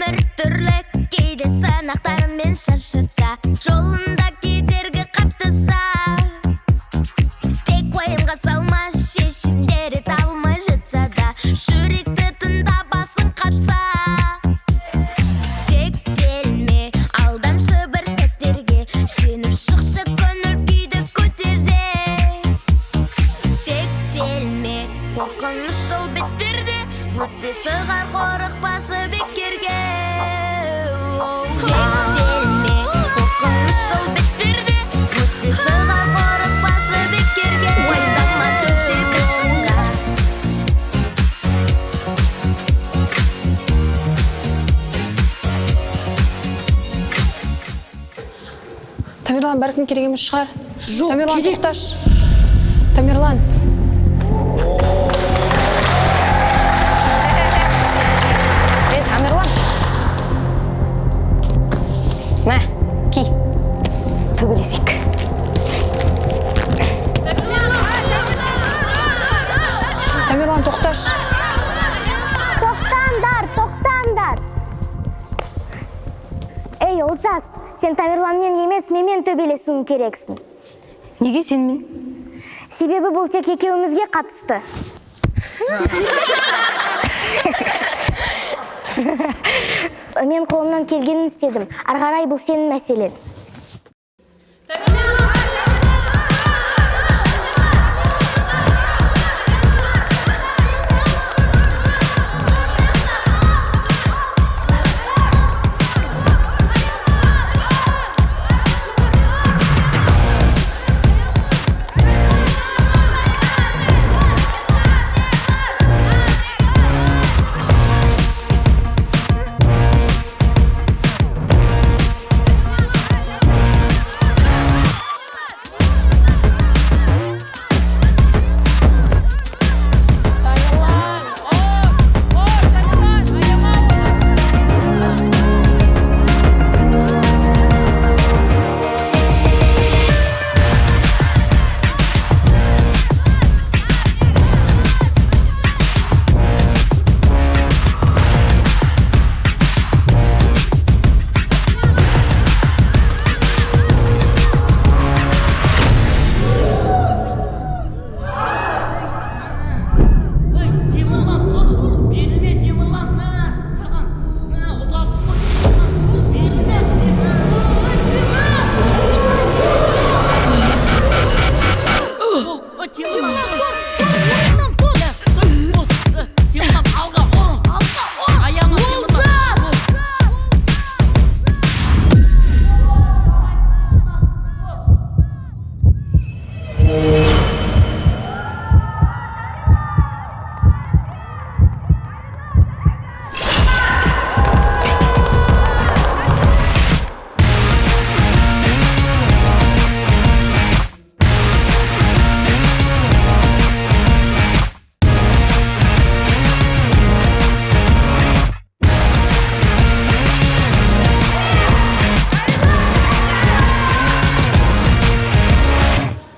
Өмір түрлі кейде сынақтарымен шаршатса, жолында кедергі қаптаса, тек уайымға салма, шешімдері табылмай жатса да, жүректі тыңдап басын қатса. Шектелме алдамшы бір сәттерге, сеніп шықшы көңіл күйді көтерде. Шектелме қорқыныш жол бетперде, өте шығар қорықпасы бекерге. Шектелме қорқыныш жол бетперде, өте шығар қорықпасы бекерге. Ойдама төсе бір сынға. Тамерлан, бәркім керек емес шығар. Жоқ, Тамерлан, керек. тоқташ. Тамерлан. Тамерлан. Мә, ки. Төбелесек. Тамерлан, тоқташ. Тоқтаңдар. Ей, Олжас, сен Тамерланмен емес, менімен төбелесуің керексің. Неге сенмен? Себебі бұл тек екеумізге қатысты. Мен қолымнан келгенін істедім. Арғарай бұл сенің мәселен.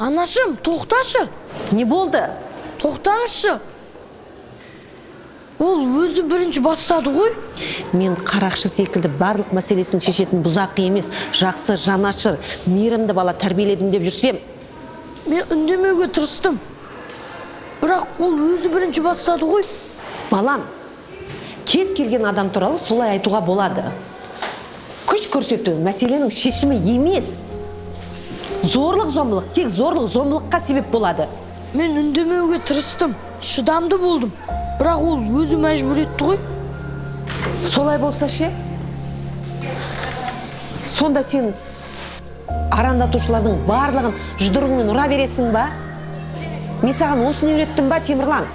Анашым, тоқташы. Не болды? Тоқтаңызшы. Ол өзі бірінші бастады ғой. Мен қарақшы секілді барлық мәселесін шешетін бұзақы емес, жақсы, жанашыр, мейірімді бала тәрбиеледім деп жүрсем. Мен үндемеуге тырыстым. Бірақ ол өзі бірінші бастады ғой. Балам, кез келген адам туралы солай айтуға болады. Күш көрсету мәселенің шешімі емес. Зорлық зомбылық тек зорлық зомбылыққа себеп болады. Мен үндемеуге тырыстым, шыдамды болдым. Бірақ ол өзі мәжбүр етті ғой. Солай болса ше? Сонда сен арандатушылардың барлығын жұдырығыңмен ұра бересің ба? Мен саған осыны үйреттім ба, Темірлан?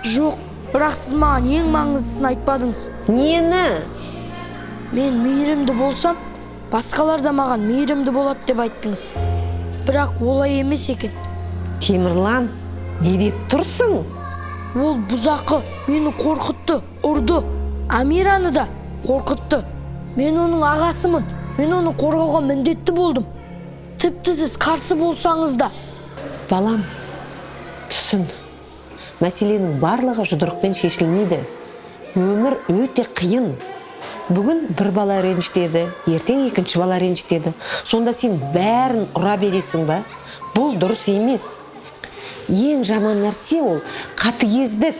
Жоқ, бірақ сіз маған ең маңыздысын айтпадыңыз. Нені? Мен мейірімді болсам, басқалар да маған мейірімді болады деп айттыңыз. Бірақ олай емес екен. Темірлан, не деп тұрсың? Ол бұзақы мені қорқытты, ұрды. Амираны да қорқытты. Мен оның ағасымын. Мен оны қорғауға міндетті болдым. Тіпті сіз қарсы болсаңыз да. Балам, түсін. Мәселенің барлығы жұдырықпен шешілмейді. Өмір өте қиын. Бүгін бір бала ренжітеді, ертең екінші бала ренжітеді. Сонда сен бәрін ұра бересің ба? Бұл дұрыс емес. Ең жаман нәрсе ол қатыгездік.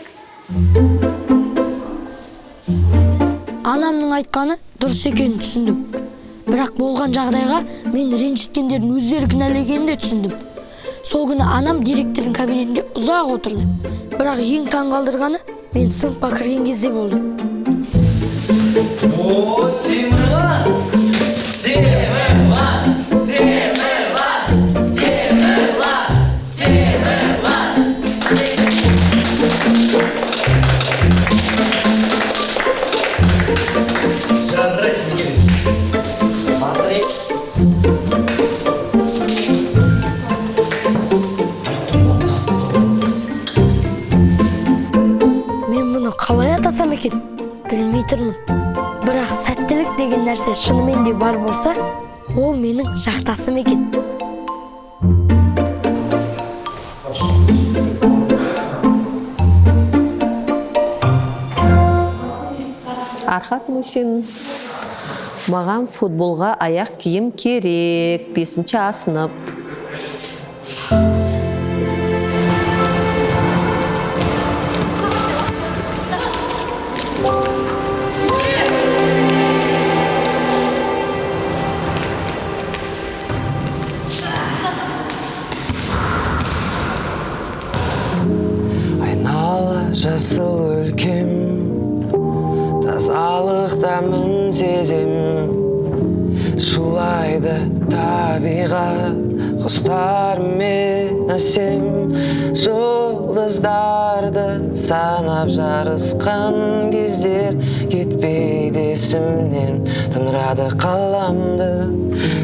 Анамның айтқаны дұрыс екенін түсіндім. Бірақ болған жағдайға мен ренжіткендердің өздері кінәлегенін де түсіндім. Сол күні анам директордың кабинетінде ұзақ отырды. Бірақ ең таң қалдырғаны мен сыныпқа кірген кезде болды. О, Темірлан! Темірлан! Темірлан! Темірлан! Темірлан! Жарайсың екенсің. Смотри. Мен бұны қалай атасам екен? Білмей тұрмын. Бірақ сәттілік деген нәрсе шынымен де бар болса, ол менің жақтасым екен. Архат Мусин, маған футболға аяқ киім керек, 5-ші А сынып. Айнала жасыл өлкем, тазалықта мін сезем. Шулайды табиғат, құстармен әсем. Жұлдыздарды санап жарысқан кездер кетпейді есімнен. Тынырады қаламды,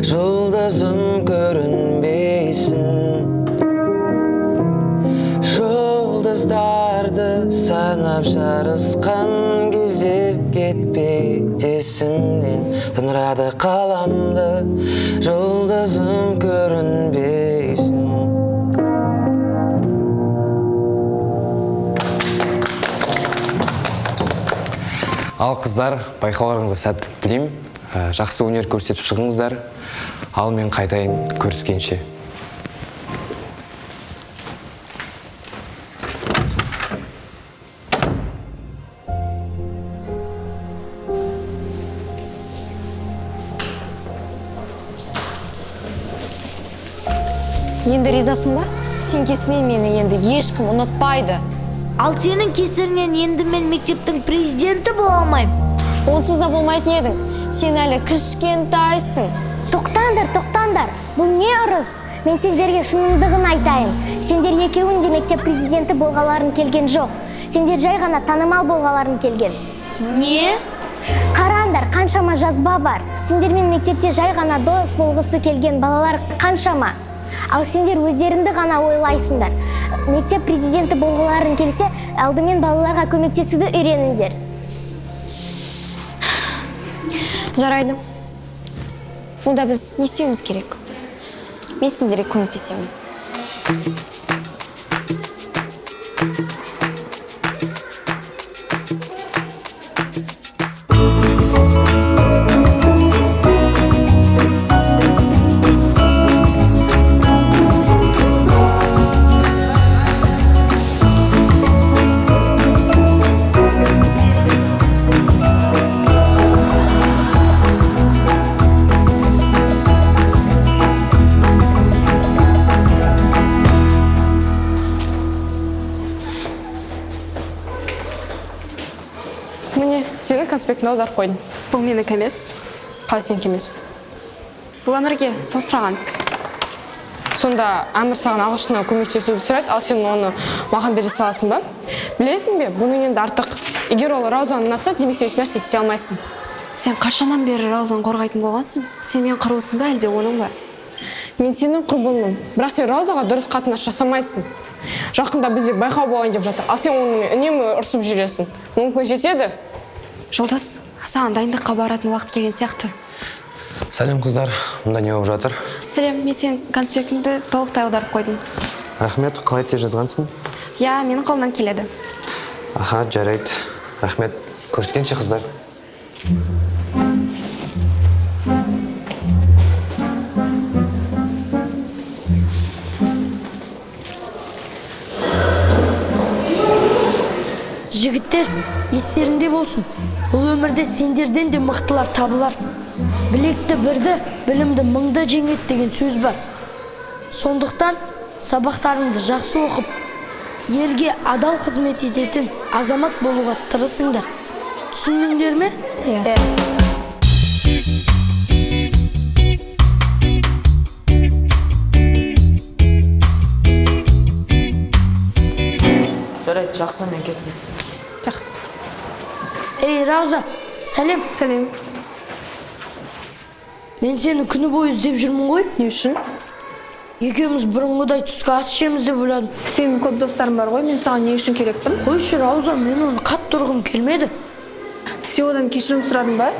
жұлдызым көрінбейсін. Жұлдыздарды санап жарысқан кездер кетпейді есімнен. Тынырады қаламды, жұлдызым көрінбейсін. Ал қыздар, байқауларыңызға сәттілік тілеймін. Жақсы өнер көрсетіп шығыңыздар. Ал мен қайтайын көріскенше. Енді ризасың ба? Сен кесінен мені енді ешкім ұнатпайды. Ал сенің кесіріңнен енді мен мектептің президенті бола алмаймын. Онсыз да болмайтын едің. Сен әлі кішкентайсың. Тоқтаңдар. Бұл не ұрыс? Мен сендерге шынымдығын айтайын. Сендер екеуің де мектеп президенті болғаларың келген жоқ. Сендер жай ғана танымал болғаларың келген. Не? Қараңдар, қаншама жазба бар. Сендермен мектепте жай ғана дос болғысы келген балалар қаншама. Ал сендер өздеріңді ғана ойлайсыңдар. Мектеп президенті болғыларың келсе, алдымен балаларға көмектесуді үйреніңдер. Жарайды. Онда біз не істеуіміз керек? Мен сендерге көмектесемін. Міне, сені конспектіне аударып қойдым. Бұл менікі емес. Қалай сенікі емес? Бұл әмірге сол сұраған. Сонда әмір саған ағылшыннан көмектесуді сұрайды, ал сен оны маған бере саласың ба? Білесің бе, бұның енді артық. Егер ол Раузаны ұнатса, демек сен ешнәрсе істей алмайсың. Сен қашаннан бері Раузаны қорғайтын болғансың? Сен мен құрбысың ба, әлде оның ба? Мен сенің құрбыңмын, бірақ сен Раузаға дұрыс қатынас жасамайсың. Жақында бізде байқау болайын деп жатыр, ал сен онымен үнемі ұрсып жүресің. Мүмкін жетеді? Жолдас, саған дайындыққа баратын уақыт келген сияқты. Сәлем қыздар, мұнда не болып жатыр? Сәлем, мен сен конспектіңді толықтай аударып қойдым. Рахмет, қалай тез жазғансың? Я, менің қолымнан келеді. Аха, жарайды. Рахмет, көріскенше қыздар. жігіттер, естеріңде болсын. Бұл өмірде сендерден де мықтылар табылар. Білекті бірді, білімді мыңды жеңет деген сөз бар. Сондықтан сабақтарыңды жақсы оқып, елге адал қызмет ететін азамат болуға тырысыңдар. Түсіндіңдер ме? Иә. Жарайды, жақсы, мен кеттім. Жақсы. Ей, Рауза, сәлем. Сәлем. Мен сені күні бойы іздеп жүрмін ғой. Не үшін? Екеуміз бұрынғыдай түскі ас ішеміз деп ойладым. Сенің көп достарың бар ғой, мен саған не үшін керекпін? Қойшы, Рауза, мен оны қатты ұрғым келмеді. Сен одан кешірім сұрадың ба?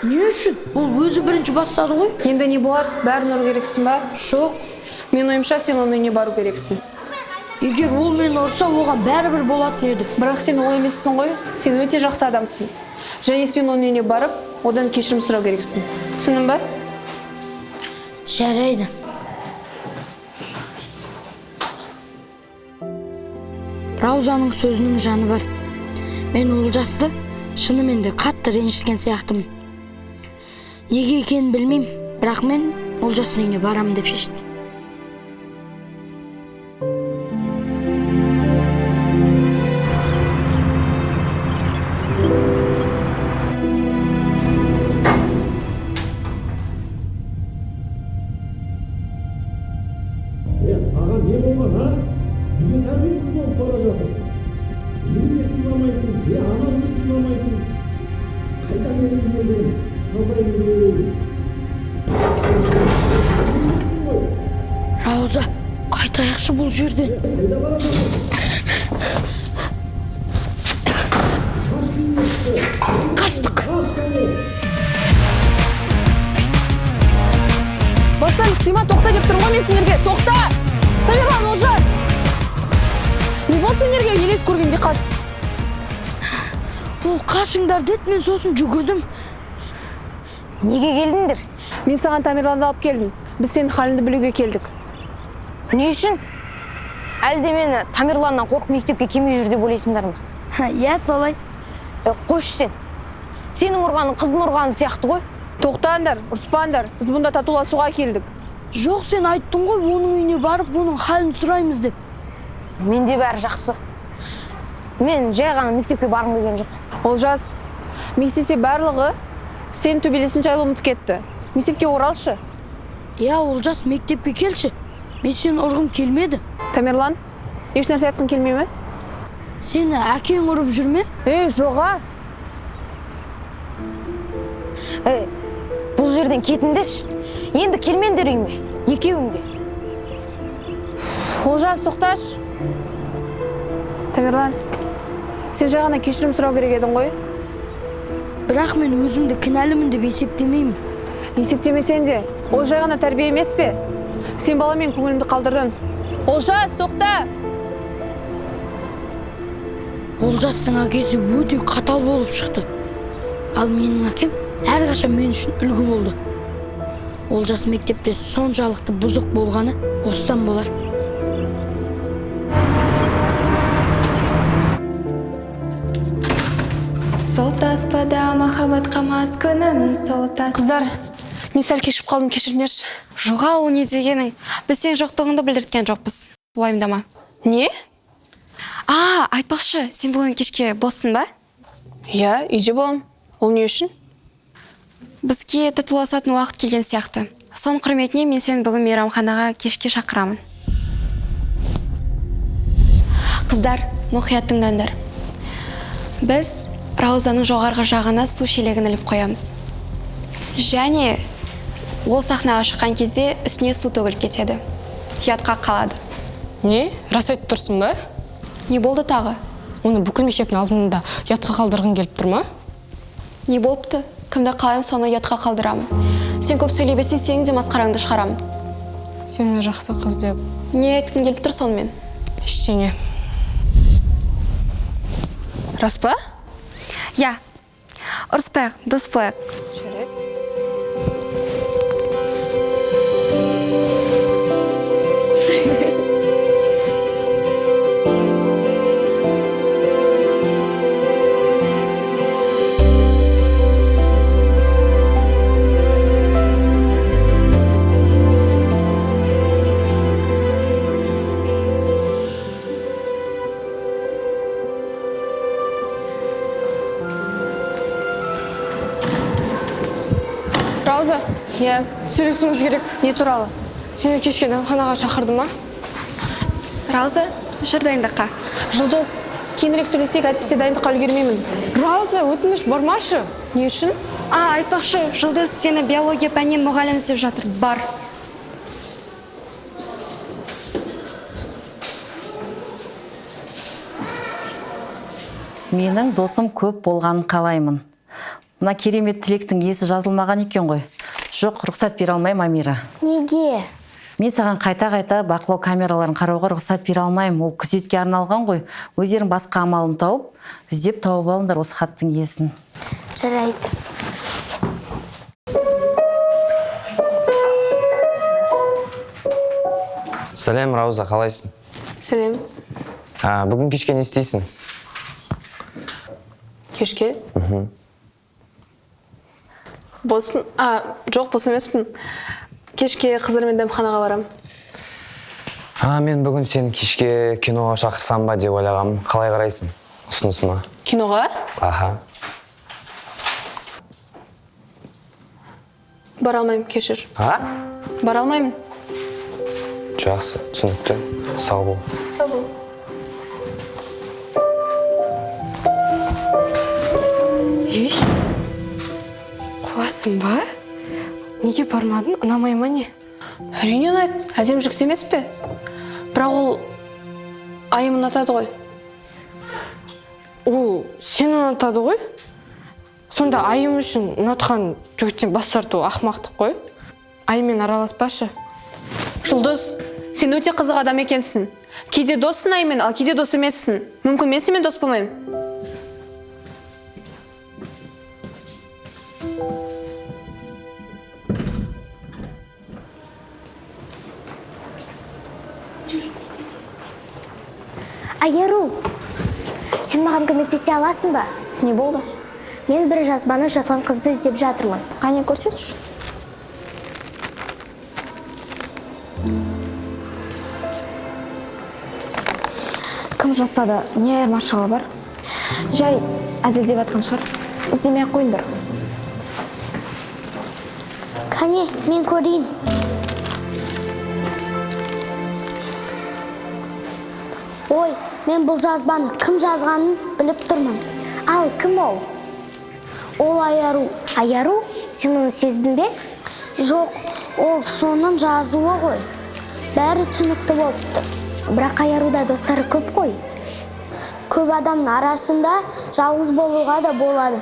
Не үшін? Ол өзі бірінші бастады ғой. Енді не болады? Бәрін ұру керексің ба? Жоқ. Мен ойымша сен оның үйіне бару керексің. Егер ол мені ұрса, оған бәрібір болатын еді. Бірақ сен ол емессің ғой. Сен өте жақсы адамсың. Және сен оның үйіне барып, одан кешірім сұрау керексің. Түсіндің ба? Жарайды. Раузаның сөзінің жаны бар. Мен Олжасты шынымен де қатты ренжіткен сияқтымын. Неге екенін білмеймін, бірақ мен Олжастың үйіне барамын деп шештім. Саған не болған, а? Неге тәрбиесіз болып бара жатырсың? Мені де сыйламайсың, анамды сыйламайсың. Қайда менің елдігім, сазайымды берейін. Рауза, қайтайықшы бұл жерден. Қайда бара жатырсың? Қаштық. Бассаңыз, Сима, тоқта деп тұрмын ғой мен сендерге. Тоқта! Тамерлан, Олжас! Не болды сендерге елес көргенде қашып? Ол қашыңдар деді, мен сосын жүгірдім. Неге келдіңдер? Мен саған Тамерланды алып келдім. Біз сенің халіңді білуге келдік. Не үшін? Әлде мені Тамерланнан қорқып мектепке келмей жүр деп ойлайсыңдар ма? Иә, солай. Қойшы сен. Сенің ұрғаның қыздың ұрғаны сияқты ғой. Тоқтаңдар, ұрыспаңдар. Біз бұнда татуласуға келдік. Жоқ, сен айттың ғой, оның үйіне барып, оның халін сұраймыз деп. Менде бәрі жақсы. Мен жай ғана мектепке барғым келген жоқ. Олжас, мектепте барлығы сен төбелесін жайлы ұмытып кетті. Мектепке оралшы. Иә, Олжас, мектепке келші. Мен сені ұрғым келмеді. Тамерлан, еш нәрсе айтқың келмей ме? Сені әкең ұрып жүр ме? Жоға. Бұл жерден кетіңдерші. Енді келмеңдер үйіме. Екеуің де. Олжас, тоқташ. Тамерлан, сен жай ғана кешірім сұрау керек едің ғой. Бірақ мен өзімді кінәлімін деп есептемеймін. Есептемесен де, ол жай ғана тәрбие емес пе? Сен баламен көңілімді қалдырдың. Олжас, тоқта! Олжастың әкесі өте қатал болып шықты. Ал менің әкем әрқашан мен үшін үлгі болды. Олжас мектепте соншалықты бұзық болғаны осыдан болар. Сол таспада махаббатқа мас күнім, сол тас. Қыздар, мен сәл кешіп қалдым, кешіріңдерші. Жоға, ол не дегенің? Біз сен жоқтығыңды білдірткен жоқпыз. Уайымдама. Не? Айтпақшы, сен бүгін кешке боссың ба? Иә, үйде болам. Ол не үшін? Бізге татуласатын уақыт келген сияқты. Соның құрметіне мен сені бүгін мейрамханаға кешке шақырамын. Қыздар, мұқият тыңдаңдар. Біз Раузаның жоғарғы жағына су шелегін іліп қоямыз. Және ол сахнаға шыққан кезде үстіне су төгіліп кетеді. Ұятқа қалады. Не? Рас айтып тұрсың ба? Не болды тағы? Оны бүкіл мектептің алдында ұятқа қалдырғың келіп тұр ма? Не болыпты? Кімді қалайым, соны ұятқа қалдырамын. Сен көп сөйлей берсең, сенің де масқараңды шығарамын. Сені жақсы қыз деп. Не айтқың келіп тұр сонымен? Ештеңе. Рас па? Я. Ұрыспайық, дос болайық. Рауза, Иә, сөйлесуіміз керек. не туралы? Сені кешке дәмханаға шақырды ма? Рауза, жүр дайындыққа. Жұлдыз, кейінірек сөйлесек, әйтпесе дайындыққа үлгермеймін. Рауза, өтініш бармашы. Не үшін? Айтпақшы, Жұлдыз сені биология пәнінен мұғалім іздеп жатыр. Бар. Менің досым көп болғанын қалаймын. Мына керемет тілектің есі жазылмаған екен ғой. Жоқ, рұқсат бере алмаймын, Амира. Неге? Мен саған қайта-қайта бақылау камераларын қарауға рұқсат бере алмаймын. Ол күзетке арналған ғой. Өздерің басқа амалын тауып, іздеп тауып алыңдар осы хаттың иесін. Жарайды. Сәлем, Рауза, қалайсың? Сәлем. Бүгін кешке не істейсің? Кешке? Боспын? Жоқ, бос емеспін. Кешке қыздармен дәмханаға барам. Мен бүгін сен кешке киноға шақырсам ба деп ойлағам. Қалай қарайсың? Ұсыныс ма? Киноға? Аха. Бара алмаймын, кешір. Бара алмаймын. Жақсы, түсінікті. Сау бол. Сау бол. Қуасың ба? Неге бармадың? Ұнамай ма не? Әрине ұнайды, әдем жігіт емес пе? Бірақ ол айым ұнатады ғой. Ол сені ұнатады ғой? Сонда айым үшін ұнатқан жігіттен бас тарту ақымақтық қой. Айымен араласпашы. Жұлдыз, сен өте қызық адам екенсің. Кейде доссың аймен, ал кейде дос емессің. Мүмкін мен сенімен дос болмаймын. Айару, сен маған көмектесе аласың ба? Не болды? Мен бір жазбаны жазған қызды іздеп жатырмын. Қане көрсетші. Кім жазса да не айырмашылығы бар? Жай әзілдеп жатқан шығар. Іздемей қойыңдар. Қане, мен көрейін. Ой, мен бұл жазбаны кім жазғанын біліп тұрмын. Ал, кім ол? Ол Айару. Айару? Сен оны сездің бе? Жоқ, ол соның жазуы ғой. Бәрі түсінікті болыпты. Бірақ Айаруда достары көп қой. Көп адамның арасында жалғыз болуға да болады.